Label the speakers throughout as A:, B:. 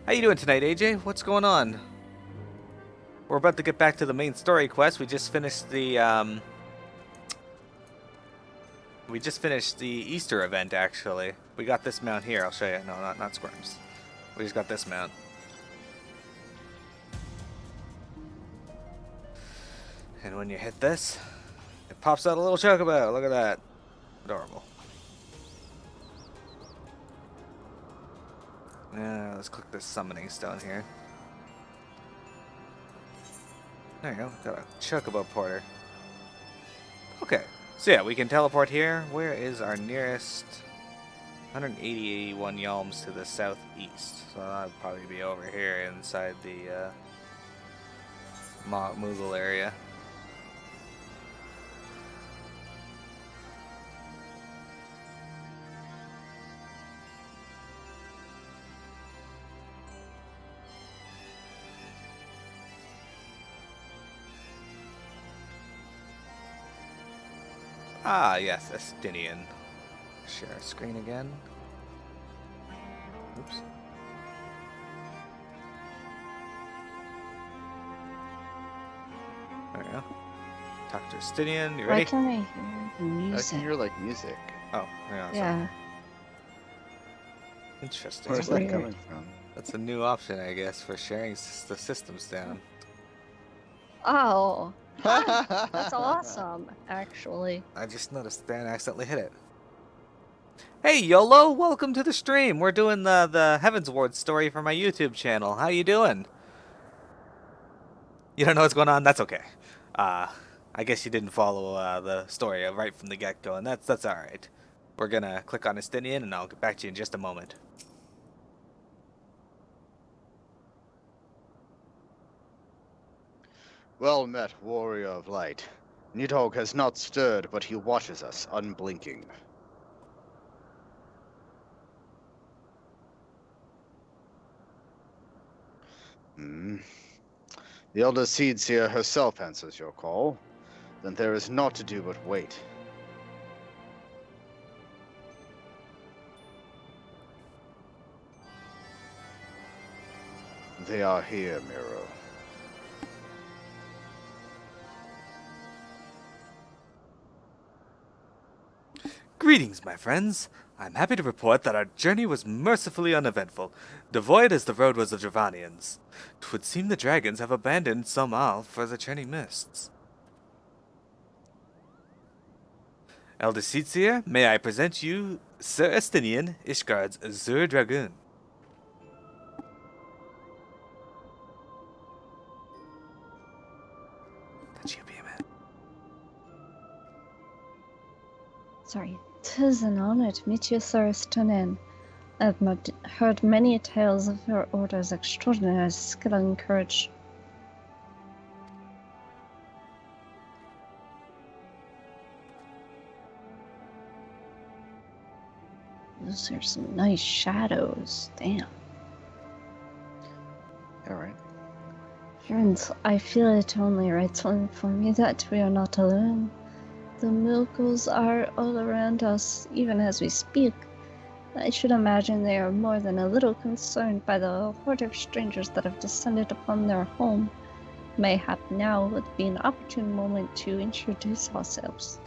A: How you doing tonight, AJ? What's going on? We're about to get back to the main story quest. We just finished the Easter event. Actually, we got this mount here. I'll show you. No, not Squirms. We just got this mount. And when you hit this, it pops out a little chocobo. Look at that. Adorable. Let's click this summoning stone here. There you go. Got a chocobo porter. Okay. So yeah, we can teleport here. Where is our nearest? 181 yalms to the southeast. So that'd probably be over here inside the Moogle area. Ah, yes, Estinian. Share screen again. Oops. There we go. Talk to Estinian. You ready?
B: Why can I hear music?
C: I can hear like music.
A: Oh, yeah.
B: Yeah.
A: Interesting.
C: Where's that coming from?
A: That's a new option, I guess, for sharing the systems down.
B: Oh, that's awesome, actually.
A: I just noticed that and accidentally hit it. Hey, YOLO! Welcome to the stream. We're doing the Heavens Ward story for my YouTube channel. How you doing? You don't know what's going on? That's okay. I guess you didn't follow the story right from the get-go, and that's all right. We're gonna click on Estinian, and I'll get back to you in just a moment.
C: Well met, warrior of light. Nidhogg has not stirred, but he watches us, unblinking. The Elder Seedseer herself answers your call. Then there is naught to do but wait. They are here, Miro.
A: Greetings, my friends. I'm happy to report that our journey was mercifully uneventful, devoid as the road was of Dravanians. 'Twould seem the dragons have abandoned Somal for the Churning Mists. Elder Seedseer, may I present you Sir Estinian, Ishgard's Azure Dragoon. That should be a man.
B: Sorry. 'Tis an honor to meet you, Sir Stunin. I've heard many tales of your order's extraordinary skill and courage. Those are some nice shadows. Damn.
C: Alright.
B: Friends, I feel it only right to inform you that we are not alone. The Moogles are all around us, even as we speak. I should imagine they are more than a little concerned by the horde of strangers that have descended upon their home. Mayhap now would be an opportune moment to introduce ourselves.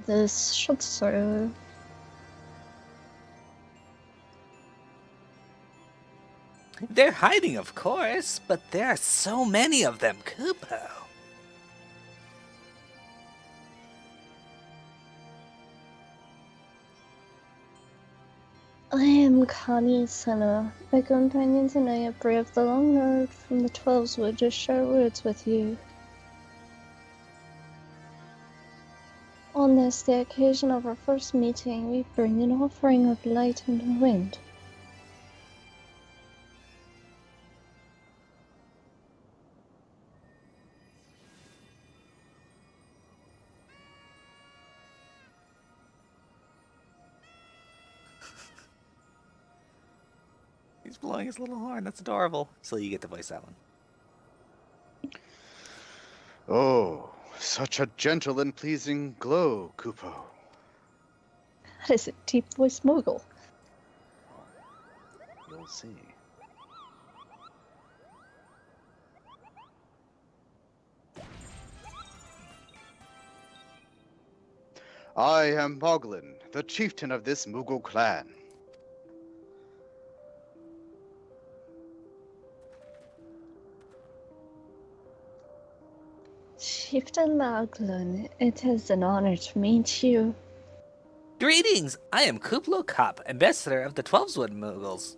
B: This should serve.
A: They're hiding, of course, but there are so many of them, Kupo.
B: I am Connie Senna. My companions and I have braved the long road from the 12's Wood to share words with you. On this, the occasion of our first meeting, we bring an offering of light and wind.
A: He's blowing his little horn. That's adorable. So you get to voice that one.
C: Oh, such a gentle and pleasing glow, Kupo.
B: That is a deep voice Moogle.
C: You'll see. I am Moglin, the chieftain of this Moogle clan.
B: Chieftain Moglin, it is an honor to meet you.
A: Greetings! I am Kuplo Kop, ambassador of the Twelveswood Moogles.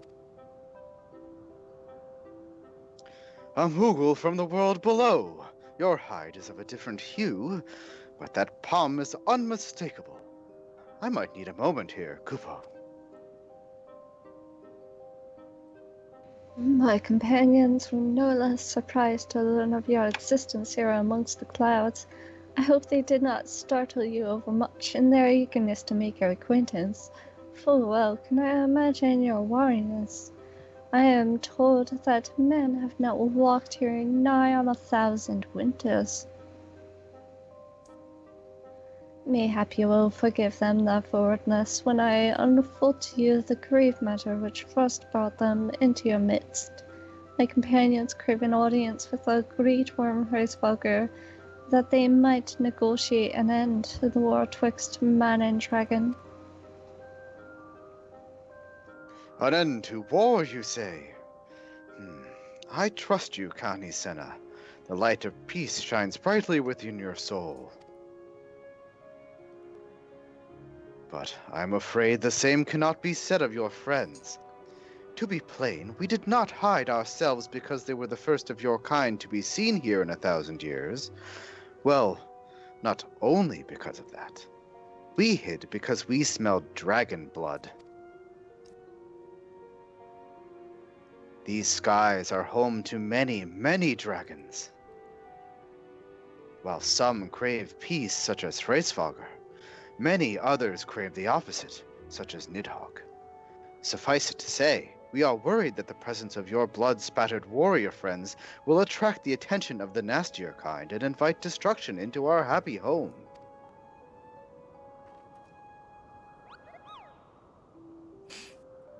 C: A Moogle from the world below. Your hide is of a different hue, but that palm is unmistakable. I might need a moment here, Kupo.
B: My companions were no less surprised to learn of your existence here amongst the clouds. I hope they did not startle you overmuch in their eagerness to make your acquaintance. Full well can I imagine your wariness. I am told that men have not walked here nigh on 1,000 winters. Mayhap you will forgive them their forwardness when I unfold to you the grave matter which first brought them into your midst. My companions crave an audience with the great worm Hraesvalgr, that they might negotiate an end to the war twixt man and dragon.
C: An end to war, you say? I trust you, Kani Senna. The light of peace shines brightly within your soul. But I'm afraid the same cannot be said of your friends. To be plain, we did not hide ourselves because they were the first of your kind to be seen here in 1,000 years. Well, not only because of that. We hid because we smelled dragon blood. These skies are home to many, many dragons. While some crave peace, such as Hraesvalgr, many others crave the opposite, such as Nidhogg. Suffice it to say, we are worried that the presence of your blood-spattered warrior friends will attract the attention of the nastier kind and invite destruction into our happy home.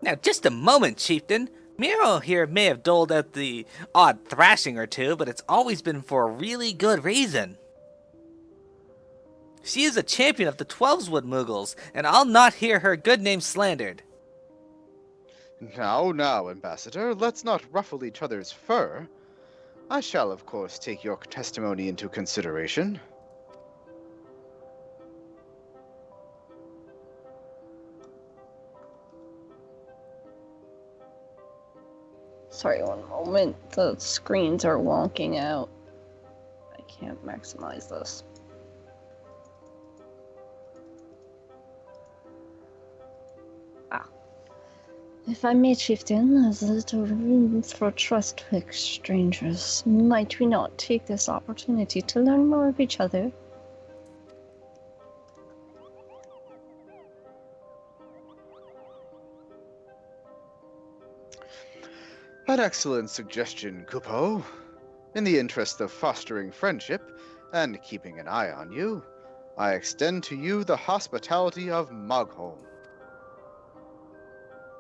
A: Now, just a moment, chieftain. Miro here may have doled out the odd thrashing or two, but it's always been for a really good reason. She is a champion of the Twelveswood Moogles, and I'll not hear her good name slandered.
C: Now, Ambassador, let's not ruffle each other's fur. I shall, of course, take your testimony into consideration.
B: Sorry, one moment. The screens are wonking out. I can't maximize this. If I may, Chieftain, there's little room for trust twixt strangers. Might we not take this opportunity to learn more of each other?
C: An excellent suggestion, Kupo. In the interest of fostering friendship and keeping an eye on you, I extend to you the hospitality of Mogholm.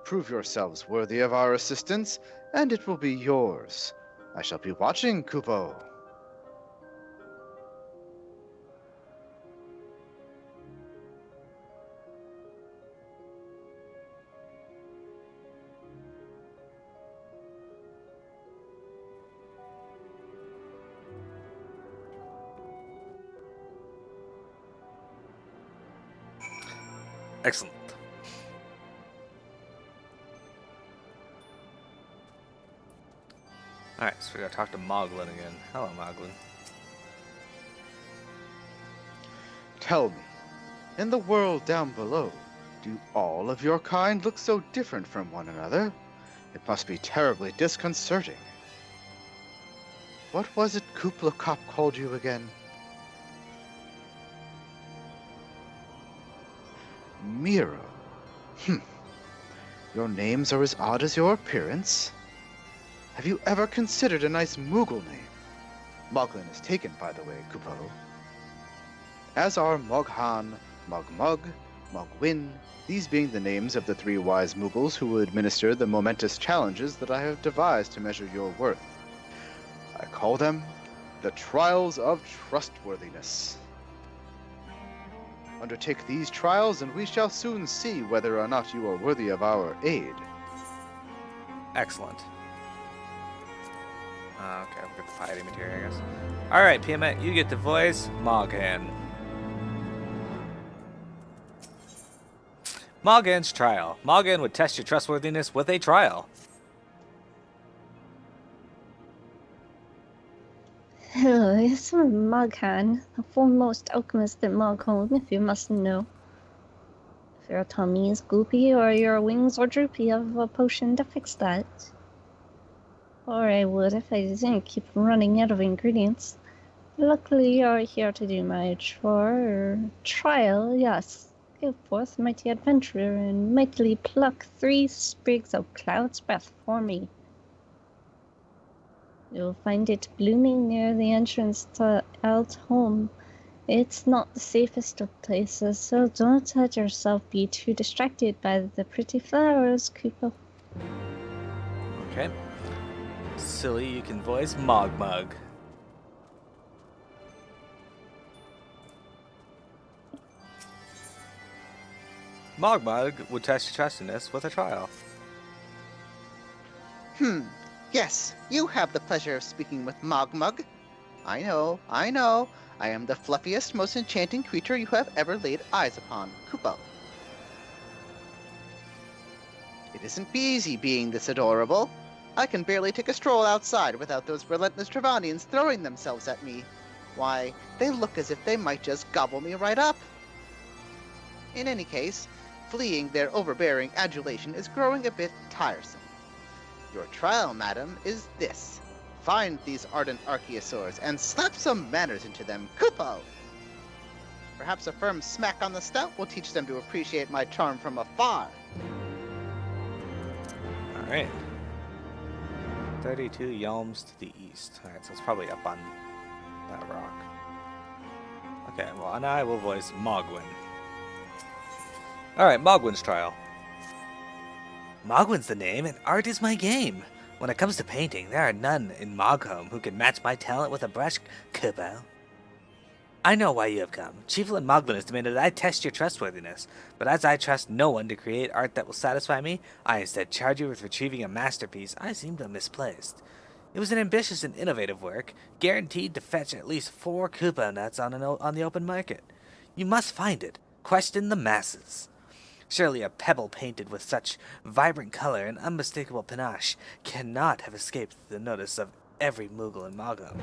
C: Prove yourselves worthy of our assistance, and it will be yours. I shall be watching, Kupo.
A: Excellent. Alright, so we gotta talk to Moglin again. Hello, Moglin.
C: Tell me, in the world down below, do all of your kind look so different from one another? It must be terribly disconcerting. What was it Kuplo Kop called you again? Miro. Your names are as odd as your appearance. Have you ever considered a nice Moogle name? Moglin is taken, by the way, Kupo. As are Moghan, Mogmug, Mogwin, these being the names of the 3 wise Moogles who will administer the momentous challenges that I have devised to measure your worth. I call them the Trials of Trustworthiness. Undertake these trials, and we shall soon see whether or not you are worthy of our aid.
A: Excellent. Okay, we'll get the piety material, I guess. Alright, Piamet, you get to voice Moghan. Moghan's trial. Moghan would test your trustworthiness with a trial.
B: Hello, yes, I'm Moghan, the foremost alchemist at Mogholm, if you must know. If your tummy is goopy or your wings are droopy, I have a potion to fix that. Or I would if I didn't keep running out of ingredients. Luckily, you're here to do my trial, yes. Go forth, mighty adventurer, and mightily pluck 3 sprigs of cloud's breath for me. You'll find it blooming near the entrance to Eld home. It's not the safest of places, so don't let yourself be too distracted by the pretty flowers, Kupo.
A: Okay. Silly, you can voice Mogmug. Mogmug would test your trustworthiness with a trial.
D: Yes, you have the pleasure of speaking with Mogmug. I know. I am the fluffiest, most enchanting creature you have ever laid eyes upon, Kupo. It isn't easy being this adorable. I can barely take a stroll outside without those relentless Travanians throwing themselves at me. Why, they look as if they might just gobble me right up. In any case, fleeing their overbearing adulation is growing a bit tiresome. Your trial, madam, is this. Find these ardent archaeosaurs and slap some manners into them, Kupo! Perhaps a firm smack on the snout will teach them to appreciate my charm from afar.
A: Alright. 32 yalms to the east. Alright, so it's probably up on that rock. Okay, well, and I will voice Mogwin. Alright, Mogwin's trial. Mogwin's the name, and art is my game. When it comes to painting, there are none in Mogholm who can match my talent with a brush, Kupo. I know why you have come. Chieftain Moglin has demanded that I test your trustworthiness, but as I trust no one to create art that will satisfy me, I instead charge you with retrieving a masterpiece I seem to have misplaced. It was an ambitious and innovative work, guaranteed to fetch at least 4 Kupo nuts on the open market. You must find it. Question the masses. Surely a pebble painted with such vibrant color and unmistakable panache cannot have escaped the notice of every Moogle in Mogholm.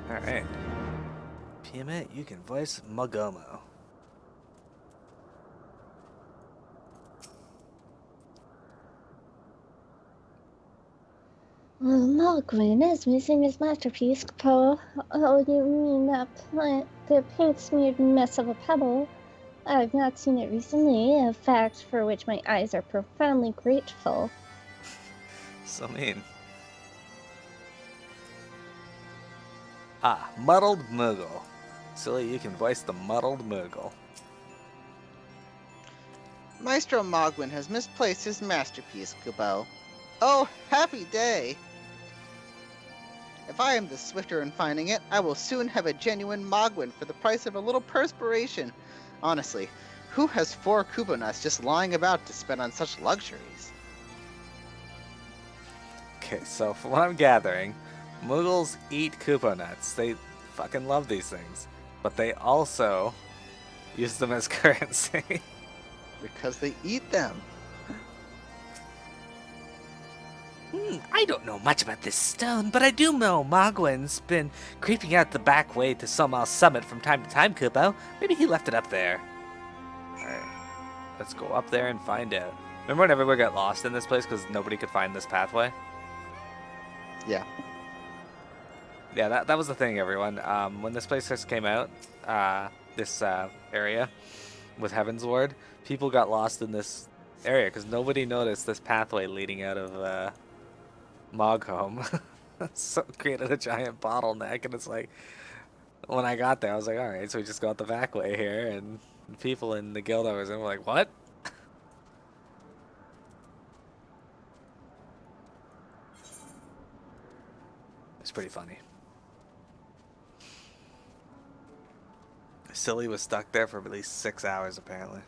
A: Alright. Piamet, you can voice Mogomo.
B: Well, Mogwin is missing his masterpiece, Kupo. Oh, you mean the paint-smeared mess of a pebble? I've not seen it recently, a fact for which my eyes are profoundly grateful.
A: So mean. Ah, Muddled Moogle. Silly, you can voice the Muddled Moogle.
D: Maestro Mogwin has misplaced his masterpiece, Kupo. Oh, happy day! If I am the swifter in finding it, I will soon have a genuine Mogwin for the price of a little perspiration. Honestly, who has 4 Kupo nuts just lying about to spend on such luxuries?
A: Okay, so from what I'm gathering, Moogles eat Kupo nuts. They fucking love these things. But they also use them as currency.
D: Because they eat them.
A: I don't know much about this stone, but I do know Mogwin's been creeping out the back way to Somal's summit from time to time, Kupo. Maybe he left it up there. Alright, let's go up there and find out. Remember when everyone got lost in this place because nobody could find this pathway?
D: Yeah.
A: Yeah, that was the thing, everyone. When this place first came out, this area, with Heaven's Ward, people got lost in this area because nobody noticed this pathway leading out of Mogholm. So it created a giant bottleneck, and it's like, when I got there, I was like, all right, so we just got the back way here, and people in the guild I was in were like, what? It's pretty funny. Silly was stuck there for at least 6 hours, apparently.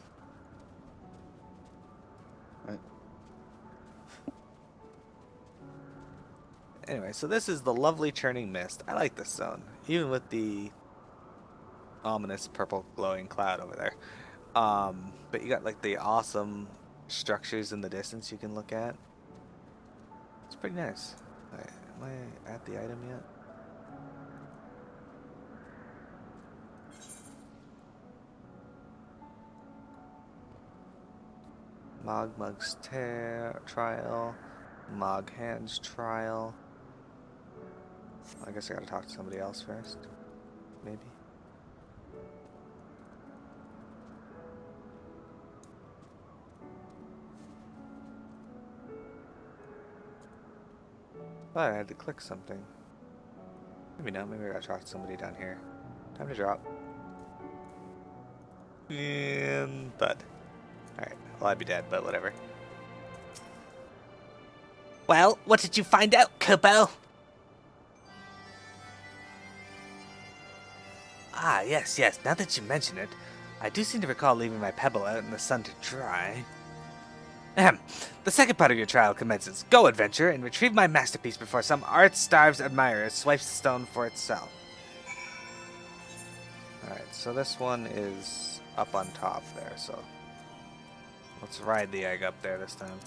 C: Right.
A: Anyway, so this is the lovely Churning Mist. I like this zone, even with the ominous purple glowing cloud over there. But you got like the awesome structures in the distance you can look at. It's pretty nice. Alright, am I at the item yet? Mogmug's trial. Mog Hands trial. I guess I gotta talk to somebody else first. Maybe. But I had to click something. Maybe not. Maybe I gotta talk to somebody down here. Time to drop. And thud. Alright. Well, I'd be dead, but whatever.
E: Well, what did you find out, Kubo?
A: Ah, yes. Now that you mention it, I do seem to recall leaving my pebble out in the sun to dry. Ahem. The second part of your trial commences. Go, adventurer, and retrieve my masterpiece before some art-starved admirer swipes the stone for itself. Alright, so this one is up on top there, so let's ride the egg up there this time.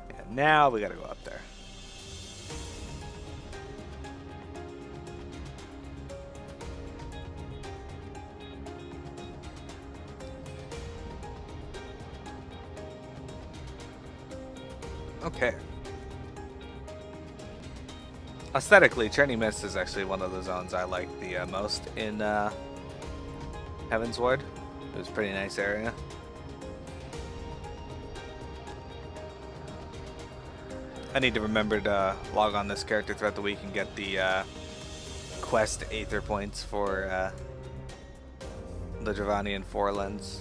A: And now we gotta go up there. Okay. Aesthetically, Churning Mists is actually one of the zones I like the most in Heaven's Ward. It was a pretty nice area. I need to remember to log on this character throughout the week and get the quest Aether points for the Dravanian Forelens.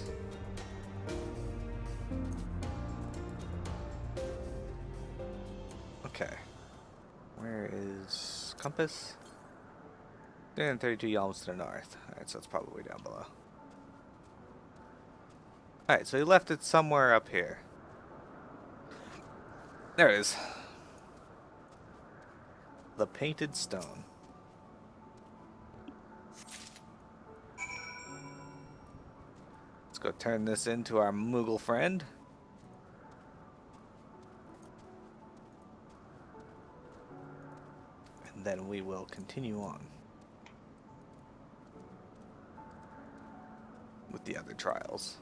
A: Okay. Where is compass? 332 yalms to the north. Alright, so it's probably down below. Alright, so he left it somewhere up here. There it is. The Painted Stone. Let's go turn this into our Moogle friend. And then we will continue on with the other trials.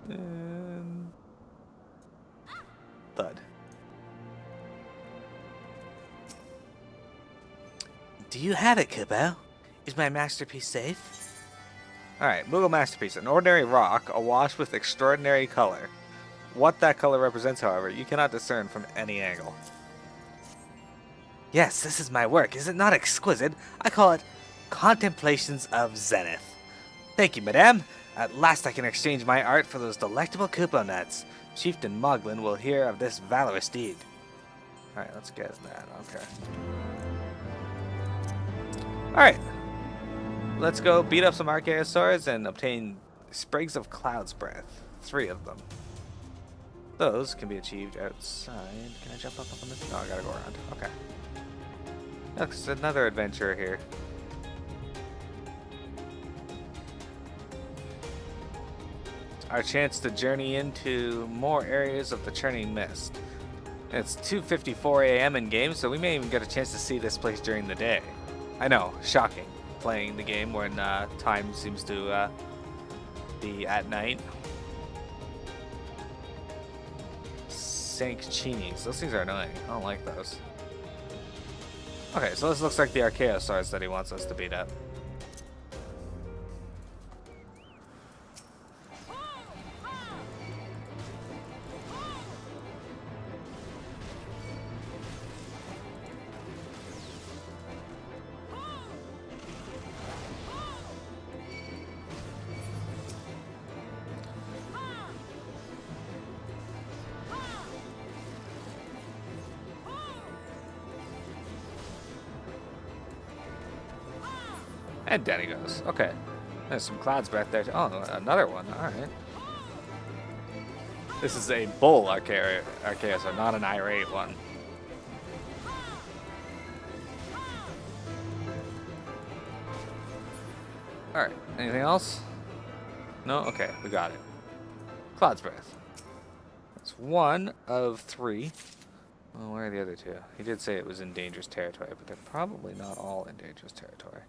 A: And thud.
E: Do you have it, Kubo? Is my masterpiece safe?
A: Alright, Moogle Masterpiece. An ordinary rock, awash with extraordinary color. What that color represents, however, you cannot discern from any angle.
E: Yes, this is my work. Is it not exquisite? I call it Contemplations of Zenith.
A: Thank you, madame. At last I can exchange my art for those delectable Kupo nuts. Chieftain Moglin will hear of this valorous deed. Alright, let's get that. Okay. Alright. Let's go beat up some Archaeosaurs and obtain Sprigs of Cloud's Breath. 3 of them. Those can be achieved outside. Can I jump up on this? No, I gotta go around. Okay. Looks another adventurer here. Our chance to journey into more areas of the Churning Mist. It's 2:54 a.m. in game, so we may even get a chance to see this place during the day. I know, shocking, playing the game when time seems to be at night. Sancchinis. Those things are annoying. I don't like those. Okay, so this looks like the Archaeosaurs that he wants us to beat up. And down he goes. Okay. There's some Cloud's Breath there. Oh, another one. Alright. This is a bull Archaeosaur, not an irate one. Alright. Anything else? No? Okay. We got it. Cloud's Breath. That's 1 of 3. Well, where are the other 2? He did say it was in dangerous territory, but they're probably not all in dangerous territory.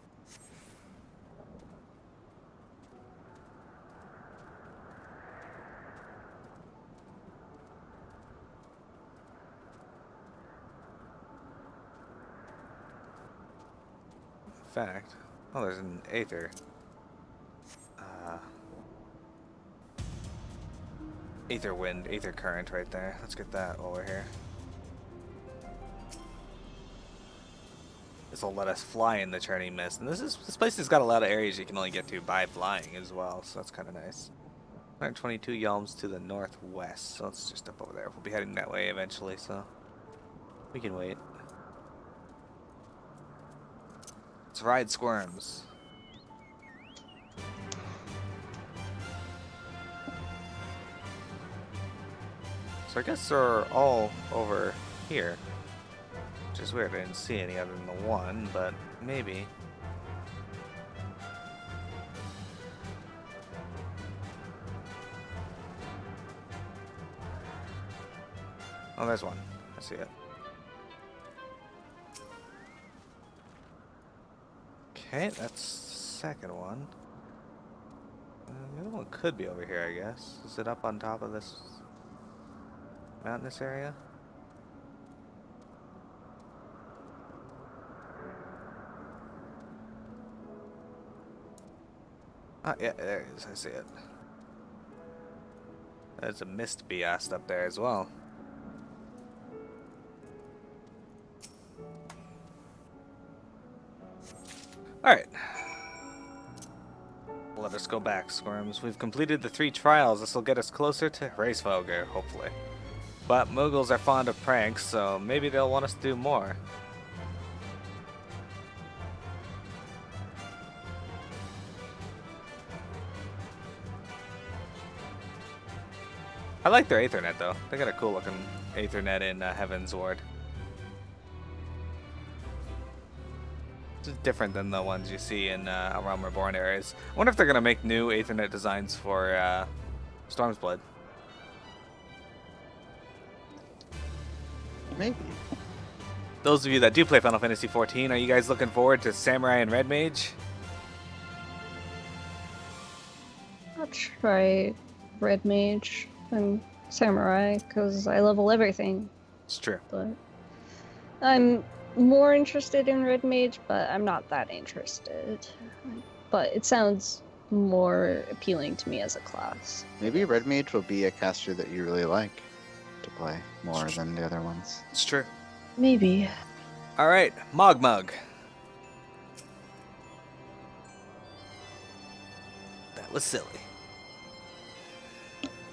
A: Fact. Oh, there's an Aether. Aether Wind, Aether Current right there. Let's get that while we're here. This will let us fly in the Churning Mist. And this place has got a lot of areas you can only get to by flying as well, so that's kind of nice. 122 yalms to the northwest, so it's just up over there. We'll be heading that way eventually, so we can wait. Let's ride Squirms. So I guess they're all over here. Which is weird, I didn't see any other than the one, but maybe. Oh, there's one. I see it. Okay, that's the second one. The other one could be over here, I guess. Is it up on top of this mountainous area? Ah, yeah, there it is. I see it. There's a mist beast up there as well. Alright. Let us go back, Squirms. We've completed the 3 trials. This will get us closer to Racefolger, hopefully. But Moogles are fond of pranks, so maybe they'll want us to do more. I like their Aethernet, though. They got a cool looking Aethernet in Heaven's Ward. It's different than the ones you see in Realm Reborn areas. I wonder if they're going to make new Aethernet designs for Stormsblade.
C: Maybe.
A: Those of you that do play Final Fantasy XIV, are you guys looking forward to Samurai and Red Mage?
B: I'll try Red Mage and Samurai because I level everything.
A: It's true.
B: But I'm more interested in Red Mage, but I'm not that interested. But it sounds more appealing to me as a class.
C: Maybe Red Mage will be a caster that you really like to play more than the other ones.
A: It's true.
B: Maybe.
A: Alright, Mogmug. That was silly.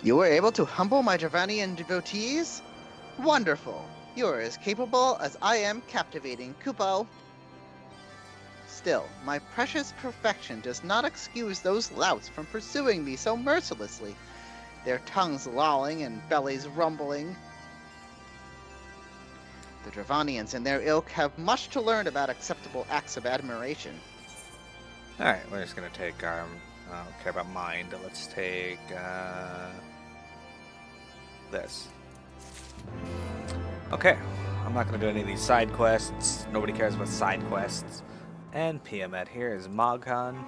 D: You were able to humble my Dravanian devotees? Wonderful! You are as capable as I am captivating, Kupo. Still, my precious perfection does not excuse those louts from pursuing me so mercilessly, their tongues lolling and bellies rumbling. The Dravanians and their ilk have much to learn about acceptable acts of admiration.
A: Alright, we're just gonna take our... I don't care about mind. Let's take... this. Okay, I'm not going to do any of these side quests. Nobody cares about side quests. And Piamet here is Moghan.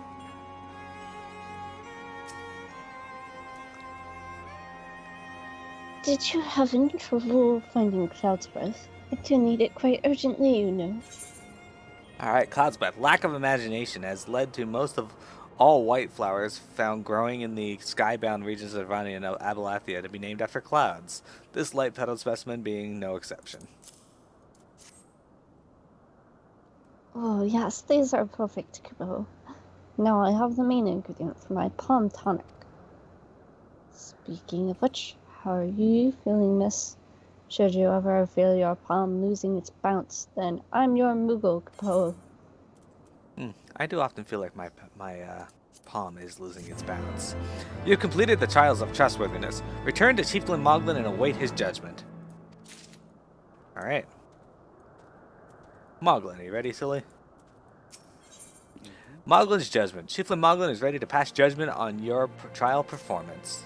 B: Did you have any trouble finding Cloud's breath? I do need it quite urgently, you know.
E: Alright, Cloud's breath. Lack of imagination has led to most of all white flowers found growing in the skybound regions of Ravania and Abalathia to be named after clouds, this light-petaled specimen being no exception.
B: Oh, yes, these are perfect, Kubo. Now I have the main ingredient for my palm tonic. Speaking of which, how are you feeling, miss? Should you ever feel your palm losing its bounce, then I'm your Moogle, Kubo.
E: I do often feel like my palm is losing its balance. You have completed the trials of trustworthiness. Return to Chieftain Moglin and await his judgment. Alright. Moglin, are you ready, silly? Moglin's judgment. Chieftain Moglin is ready to pass judgment on your trial performance.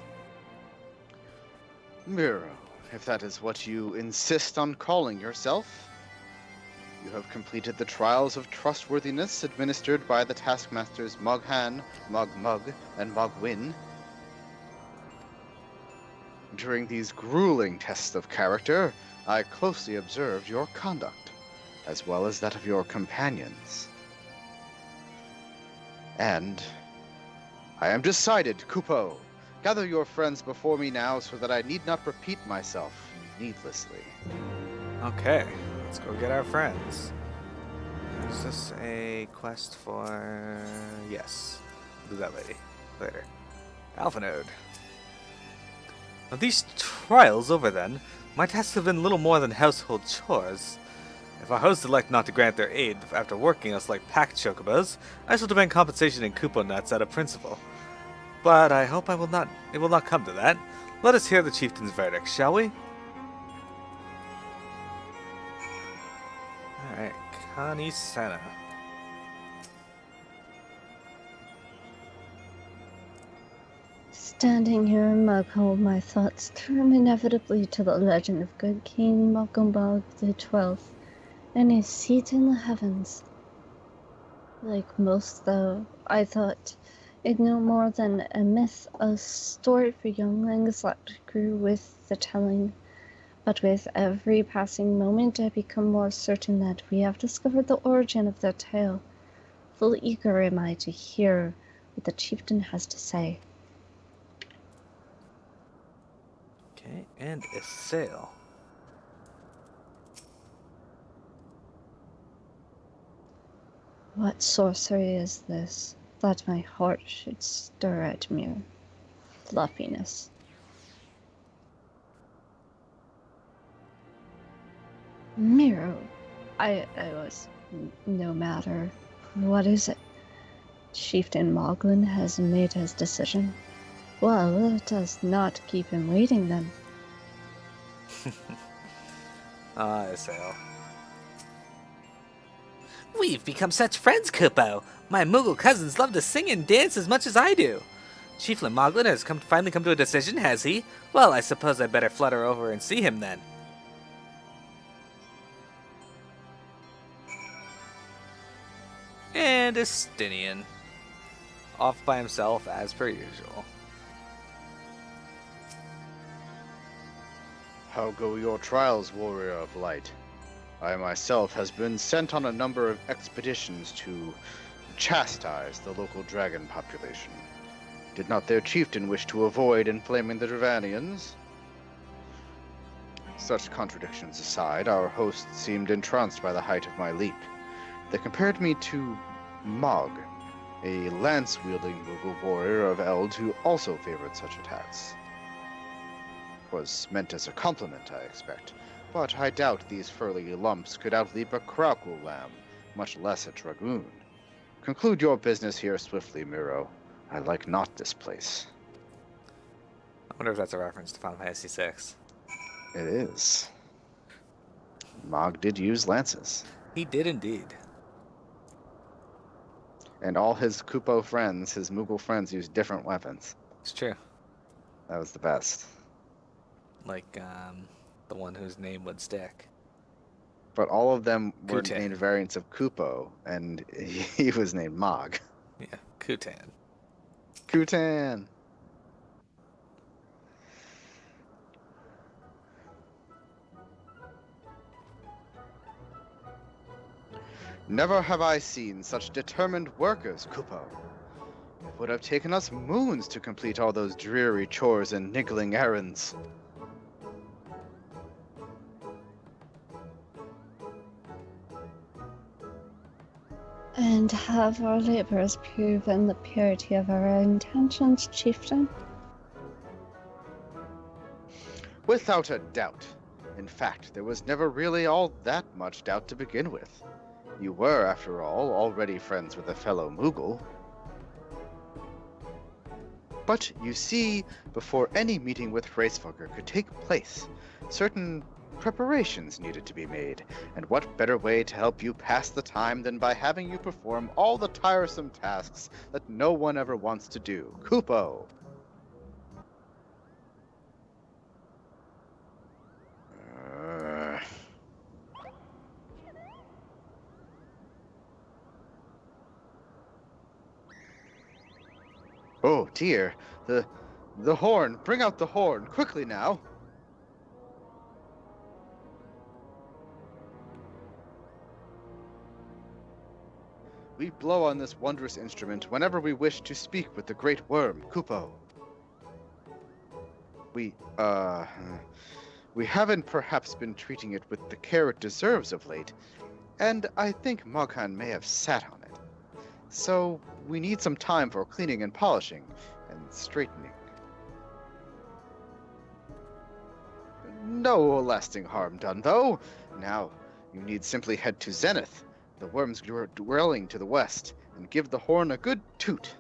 C: Miro, if that is what you insist on calling yourself. You have completed the trials of trustworthiness administered by the taskmasters Moghan, Mogmug, and Mogwin. During these grueling tests of character, I closely observed your conduct, as well as that of your companions. And I am decided, Kupo. Gather your friends before me now so that I need not repeat myself needlessly.
E: Okay, let's go get our friends. Is this a quest for... Yes. Do that later. Alpha Node. Of these trials over then, my tasks have been little more than household chores. If our hosts elect not to grant their aid after working us like packed chocobos, I shall demand compensation in Koopa nuts out of principle. But I hope it will not come to that. Let us hear the chieftain's verdict, shall we? Alright, Kanisana.
B: Standing here in Mughold, my thoughts turn inevitably to the legend of good King Mokumbog the 12th and his seat in the heavens. Like most, though, I thought it no more than a myth, a story for younglings that grew with the telling. But with every passing moment, I become more certain that we have discovered the origin of the tale. Full eager am I to hear what the chieftain has to say.
E: Okay, and a sail.
B: What sorcery is this, that my heart should stir at mere fluffiness? Miro, I was no matter. What is it? Chieftain Moglin has made his decision. Well, let us not keep him waiting then.
E: A sail.
F: We've become such friends, Kupo. My Moogle cousins love to sing and dance as much as I do. Chieftain Moglin has finally come to a decision, has he? Well, I suppose I'd better flutter over and see him then.
E: And Estinian. Off by himself as per usual.
C: How go your trials, warrior of light? I myself has been sent on a number of expeditions to chastise the local dragon population. Did not their chieftain wish to avoid inflaming the Dravanians? Such contradictions aside, our hosts seemed entranced by the height of my leap. They compared me to Mog, a lance-wielding Moogle warrior of Eld who also favored such attacks. 'Twas meant as a compliment, I expect, but I doubt these furry lumps could outleap a Kraku lamb, much less a dragoon. Conclude your business here swiftly, Miro. I like not this place.
E: I wonder if that's a reference to Final Fantasy VI.
C: It is. Mog did use lances,
E: He did indeed.
C: and all his Kupo friends, his Moogle friends, used different weapons.
E: It's true.
C: That was the best.
E: Like, the one whose name would stick.
C: But all of them were
E: Kutan.
C: named variants of Kupo, and he was named Mog.
E: Yeah, Kutan.
C: Kutan! Never have I seen such determined workers, Kupo. It would have taken us moons to complete all those dreary chores and niggling errands.
B: And have our labors proven the purity of our intentions, chieftain?
C: Without a doubt. In fact, there was never really all that much doubt to begin with. You were, after all, already friends with a fellow Moogle. But you see, before any meeting with Hraesvelgr could take place, certain preparations needed to be made, and what better way to help you pass the time than by having you perform all the tiresome tasks that no one ever wants to do. Kupo! Oh dear, the horn! Bring out the horn, quickly now! We blow on this wondrous instrument whenever we wish to speak with the great worm, Kupo. We haven't perhaps been treating it with the care it deserves of late, and I think Moghan may have sat on it. So, we need some time for cleaning and polishing, and straightening. No lasting harm done, though. Now, you need simply head to Zenith, the worm's dwelling to the west, and give the horn a good toot.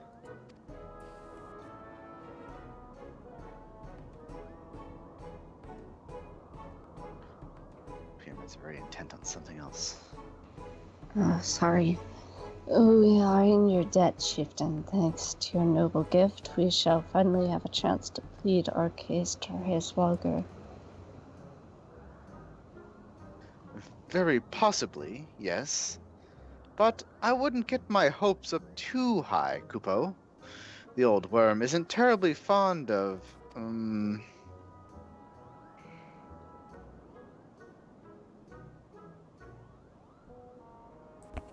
C: Pyramid's very intent on something else.
B: Oh, sorry. We are in your debt, chieftain. Thanks to your noble gift, we shall finally have a chance to plead our case to Hraesvelgr.
C: Very possibly, yes. But I wouldn't get my hopes up too high, Kupo. The old worm isn't terribly fond of,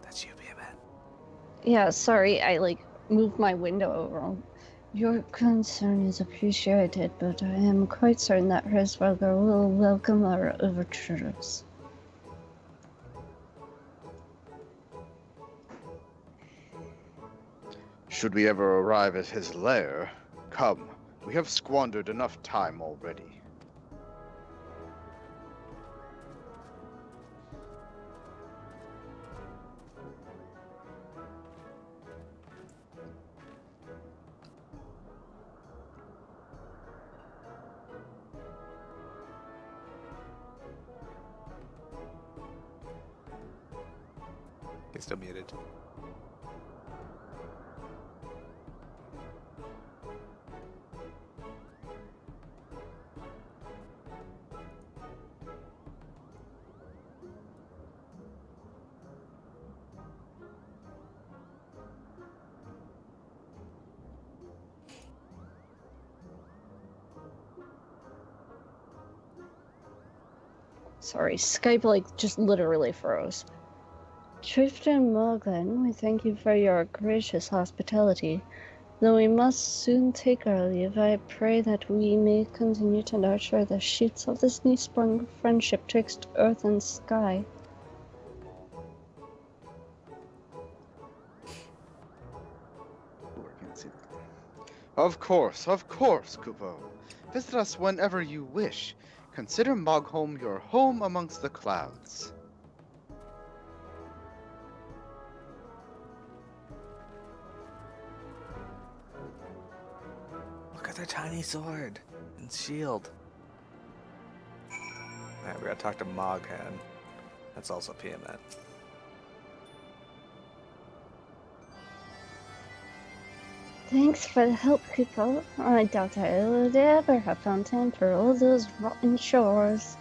E: That's you, Behemoth.
B: Yeah, sorry, I moved my window over. Your concern is appreciated, but I am quite certain that Hraesvelgr will welcome our overtures.
C: Should we ever arrive at his lair, come, we have squandered enough time already.
E: He's still muted.
B: Sorry, Skype just literally froze. Chieftain Morgan, we thank you for your gracious hospitality. Though we must soon take our leave, I pray that we may continue to nurture the shoots of this new-sprung friendship twixt earth and sky.
C: Of course, Kupo. Visit us whenever you wish. Consider Mogholm your home amongst the clouds.
E: Look at their tiny sword and shield. Alright, we gotta talk to Moghan. That's also Piamet.
B: Thanks for the help, Kupo. I doubt I would ever have found time for all those rotten chores.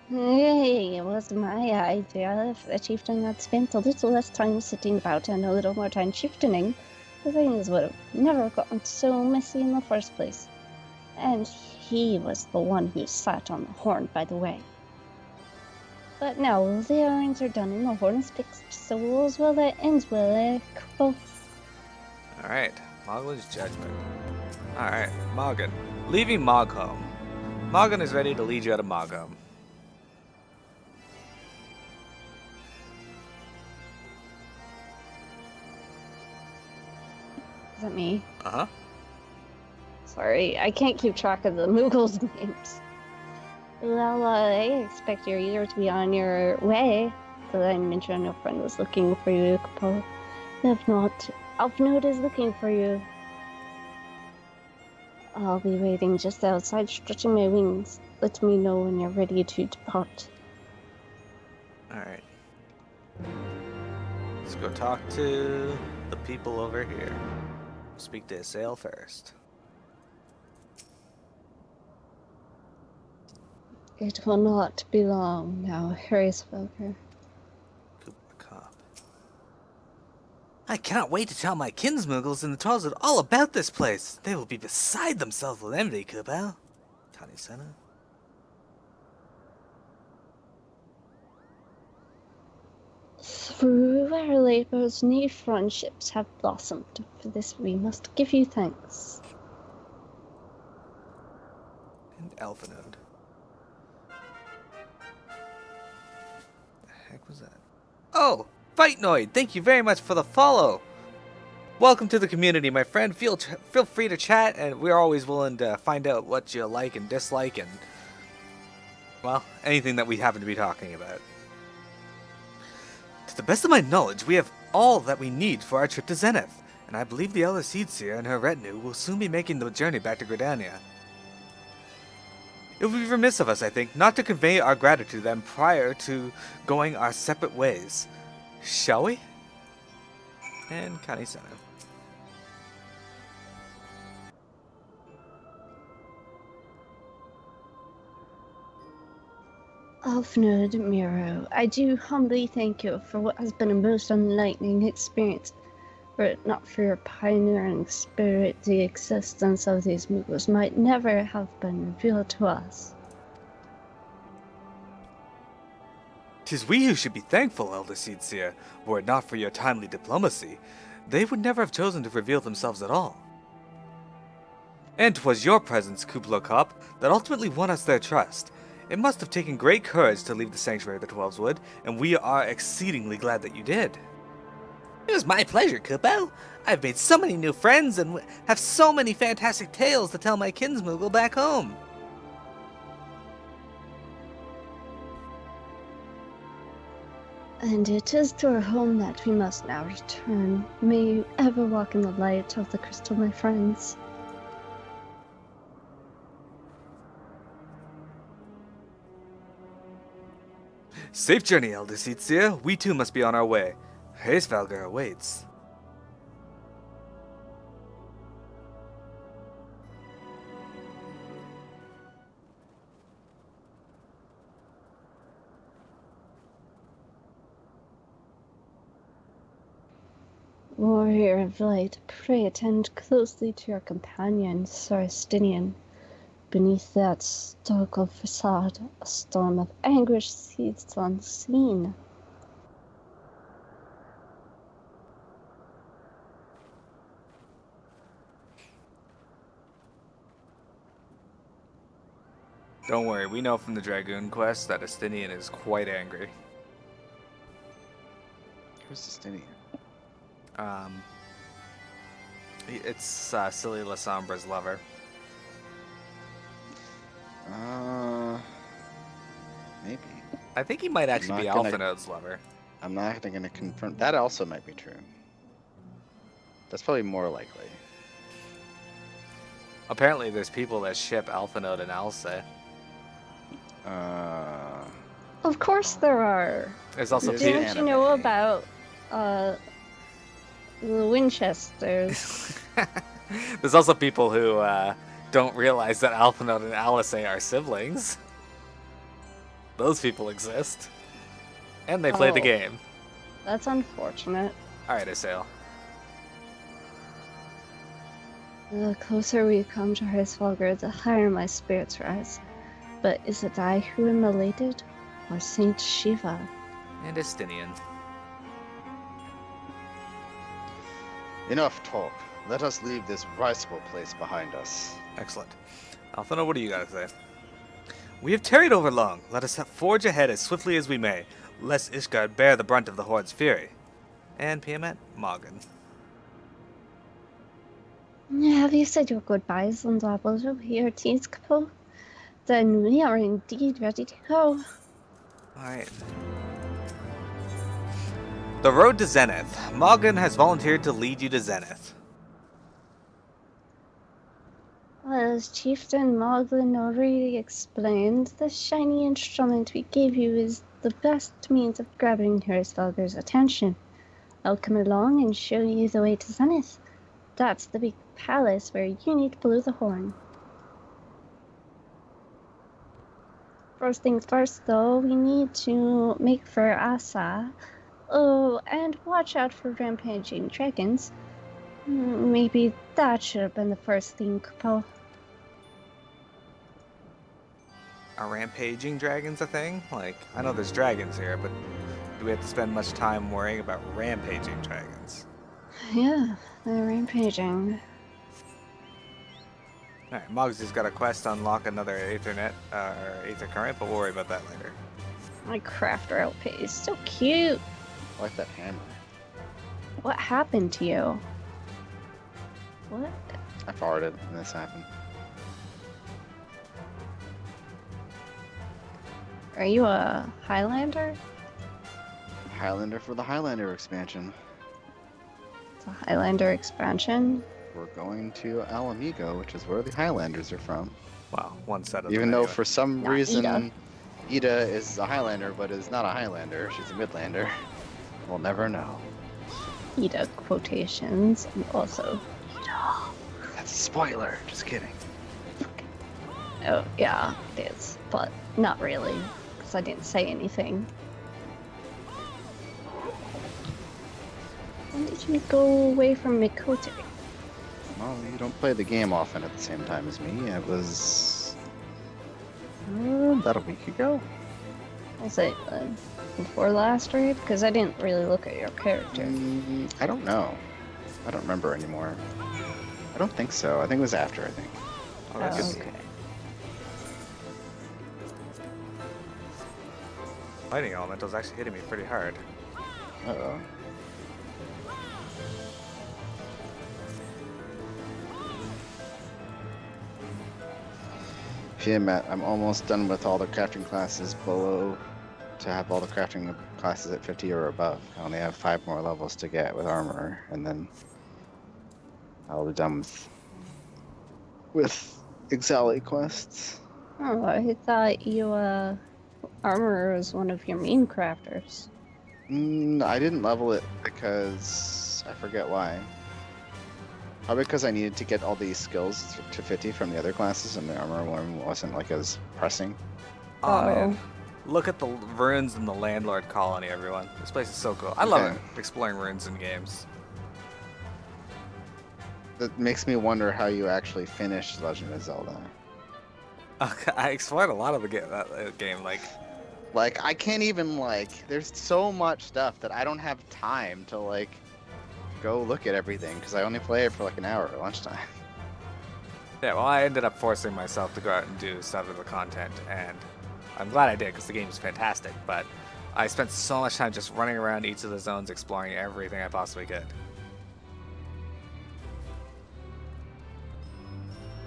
B: Hey, it was my idea. If the chieftain had spent a little less time sitting about and a little more time chieftaning, the things would have never gotten so messy in the first place. And he was the one who sat on the horn, by the way. But no, the errands are done and the horn is fixed, so all's well that ends well, eh, couple?
E: Alright, Moglin's judgment. Alright, Morgan. Leaving Moghome. Morgan is ready to lead you out of Moghome.
B: Is that me?
E: Uh-huh.
B: Sorry, I can't keep track of the Moogles' names. Well, I expect you're eager to be on your way. Did I mention your friend was looking for you, couple? If not, Alphnode is looking for you. I'll be waiting just outside, stretching my wings. Let me know when you're ready to depart.
E: Alright. Let's go talk to the people over here. Speak to Assail first.
B: It will not be long now, Harrisfelker.
E: Cooper Cop.
F: I cannot wait to tell my kinsmoogles in the Trollswood all about this place. They will be beside themselves with envy, Kupo.
E: Tani Senna.
B: Through our labors, new friendships have blossomed. For this we must give you thanks.
E: And Elfinode. The heck was that?
F: Oh, Fightnoid, thank you very much for the follow. Welcome to the community, my friend. Feel free to chat, and we're always willing to find out what you like and dislike, and, well, anything that we happen to be talking about. To the best of my knowledge, we have all that we need for our trip to Zenith, and I believe the Elder Seedseer and her retinue will soon be making the journey back to Gridania. It would be remiss of us, I think, not to convey our gratitude to them prior to going our separate ways. Shall we?
E: And Kani Senna.
B: Alphnode Miro, I do humbly thank you for what has been a most enlightening experience. Were it not for your pioneering spirit, the existence of these Moogles might never have been revealed to us.
A: 'Tis we who should be thankful, Elder Seedseer. Were it not for your timely diplomacy, they would never have chosen to reveal themselves at all. And 'twas your presence, Kublo Kop, that ultimately won us their trust. It must have taken great courage to leave the sanctuary of the Twelveswood, and we are exceedingly glad that you did.
F: It was my pleasure, Kupo. I've made so many new friends and have so many fantastic tales to tell my kinsmoogle back home.
B: And it is to our home that we must now return. May you ever walk in the light of the crystal, my friends.
A: Safe journey, Elder Seedseer. We too must be on our way. Hraesvelgr awaits.
B: Warrior of light, pray attend closely to your companion, Saristinian. Beneath that stoical facade, a storm of anguish seethes unseen.
E: Don't worry, we know from the Dragoon quest that Astinian is quite angry.
C: Who's Justinian?
E: It's Silly Lasombra's lover.
C: Maybe.
E: I think he might actually be
C: not gonna-
E: Alphinode's lover.
C: I'm not going to confirm. That also might be true. That's probably more likely.
E: Apparently there's people that ship Alphinode and Alce.
B: Of course there are.
E: There's also
C: There's
E: people...
B: Didn't you know about the Winchesters?
E: There's also people who don't realize that Alphinode and Alice are siblings. Those people exist. And they play the
B: Oh.
E: game.
B: That's unfortunate.
E: Alright, Assail.
B: The closer we come to Hraesvelgr, the higher my spirits rise. But is it I who am elated? or Saint Shiva.
F: And Estinian.
C: Enough talk. Let us leave this risible place behind us.
F: Excellent. Alphina, what do you got to say? We have tarried over long. Let us forge ahead as swiftly as we may, lest Ishgard bear the brunt of the Horde's fury. And Piamet, Morgan.
B: Have you said your goodbyes and dabbled over your teas, Capo? Then we are indeed ready to go.
F: Alright. The road to Zenith. Morgan has volunteered to lead you to Zenith.
B: As Chieftain Moglin already explained, the shiny instrument we gave you is the best means of grabbing Hirschfelger's attention. I'll come along and show you the way to Zenith. That's the big palace where you need to blow the horn. First things first, though, we need to make for Asa. Oh, and watch out for rampaging dragons. Maybe that should have been the first thing, Capo.
F: Are rampaging dragons a thing? Like, I know there's dragons here, but do we have to spend much time worrying about rampaging dragons?
B: Yeah, they're rampaging.
F: Alright, Moggs has got a quest to unlock another Aethernet, or Aether Current, but we'll worry about that later.
B: My crafter outfit is so cute.
C: I like that hammer.
B: What happened to you? What?
C: I farted and this happened.
B: Are you a Highlander?
C: Highlander for the Highlander expansion.
B: It's a Highlander expansion.
C: We're going to Alamigo, which is where the Highlanders are from.
F: Wow, one set of
C: Even
F: them
C: though
F: anyway.
C: for some
B: Not
C: reason
B: Ida.
C: Ida is a Highlander, but is not a Highlander. She's a Midlander. We'll never know.
B: Ida quotations and also
C: That's a spoiler. Just kidding.
B: oh yeah, it is, but not really, because I didn't say anything. When did you go away from Mikote?
C: Well, you don't play the game often at the same time as me. It was about a week ago.
B: Was it before last raid? Because I didn't really look at your character.
C: I don't know. I don't remember anymore. I don't think so. I think it was after, I think.
F: Oh, that's
B: Oh,
F: good.
B: okay.
F: Lightning Elemental's actually hitting me pretty hard.
C: Uh-oh. Yeah, Matt, I'm almost done with all the crafting classes below to have all the crafting classes at 50 or above. I only have 5 more levels to get with armor, and then I'll be done with Exali quests.
B: Oh, I thought you armor was one of your main crafters.
C: I didn't level it because I forget why. Probably because I needed to get all these skills to 50 from the other classes, and the armor one wasn't like as pressing.
F: Oh,
B: Oh.
F: man. Look at the ruins in the Landlord Colony, everyone. This place is so cool. I love
C: Okay.
F: it, exploring ruins in games.
C: That makes me wonder how you actually finished Legend of Zelda.
F: I explored a lot of the game,
C: Like, I can't even, there's so much stuff that I don't have time to, go look at everything, because I only play it for, an hour at lunchtime.
F: yeah, well, I ended up forcing myself to go out and do stuff with the content, and I'm glad I did, because the game is fantastic, but I spent so much time just running around each of the zones, exploring everything I possibly could.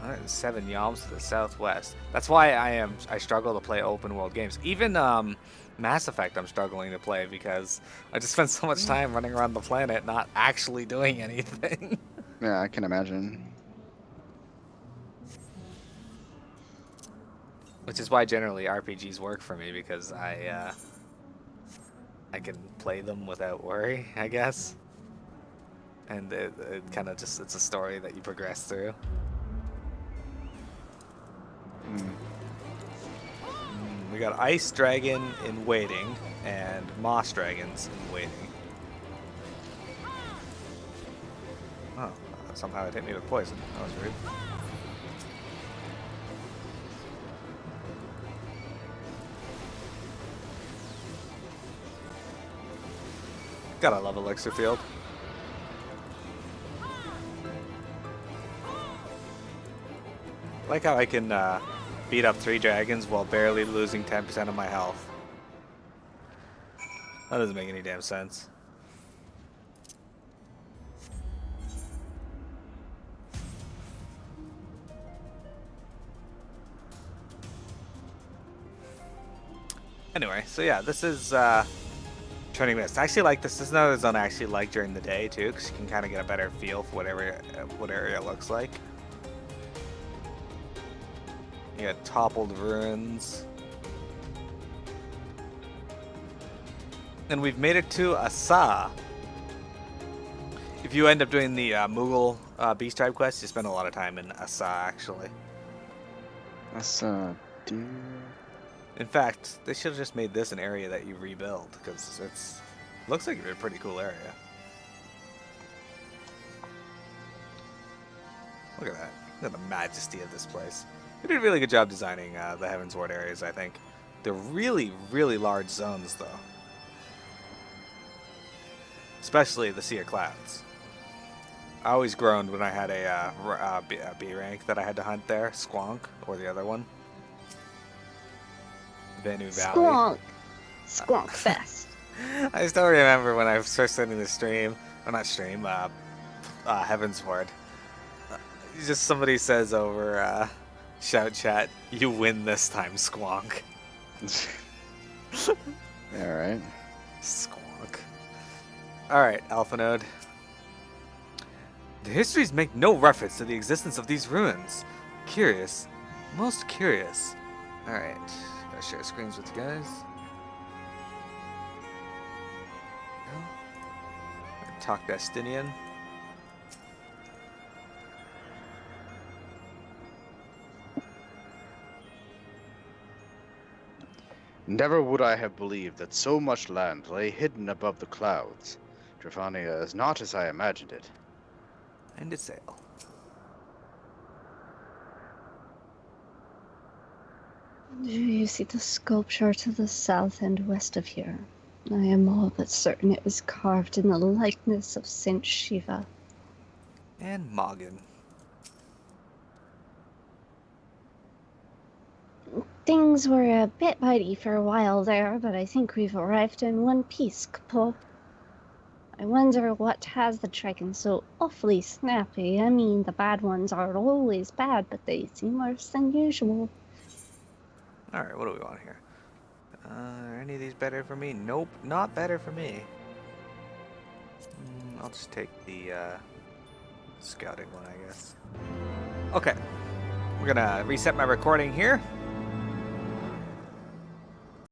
F: 107 yalms to the southwest. That's why I struggle to play open world games. Even Mass Effect I'm struggling to play because I just spend so much time running around the planet not actually doing anything.
C: Yeah, I can imagine.
F: Which is why generally RPGs work for me because I can play them without worry, I guess. And it kind of just, it's a story that you progress through. We got Ice Dragon in waiting and Moss Dragons in waiting. Oh, somehow it hit me with poison. That was rude. Gotta love Elixir Field. Like how I can beat up 3 dragons while barely losing 10% of my health. That doesn't make any damn sense. Anyway, so yeah, this is Churning Mists. I actually like this. This is another zone I actually like during the day too, because you can kind of get a better feel for what area it looks like. You got toppled ruins. And we've made it to Asa. If you end up doing the Moogle Beast Tribe quest, you spend a lot of time in Asa, actually.
C: Asa, dear.
F: In fact, they should have just made this an area that you rebuild, because it's looks like a pretty cool area. Look at that. Look at the majesty of this place. They did a really good job designing the Heavensward areas, I think. They're really, really large zones, though. Especially the Sea of Clouds. I always groaned when I had a B rank that I had to hunt there, Squonk, or the other one. Vanu Valley.
B: Squonk. Squonk fest.
F: I still remember when I first started the stream, or not stream, Heavensward. Just somebody says over shout chat, "You win this time, Squonk."
C: Alright.
F: Squonk. Alright, Alpha Node. The histories make no reference to the existence of these ruins. Curious. Most curious. Alright. Gotta share screens with you guys. Talk Destinian.
C: Never would I have believed that so much land lay hidden above the clouds. Drevania is not as I imagined it.
F: And a sail.
B: Do you see the sculpture to the south and west of here? I am all but certain it was carved in the likeness of Saint Shiva.
F: And Mogin.
B: Things were a bit bitey for a while there, but I think we've arrived in one piece, Kapo. I wonder what has the dragon so awfully snappy. I mean, the bad ones are always bad, but they seem worse than usual.
F: Alright, what do we want here? Are any of these better for me? Nope, not better for me. I'll just take the scouting one, I guess. Okay, we're gonna reset my recording here.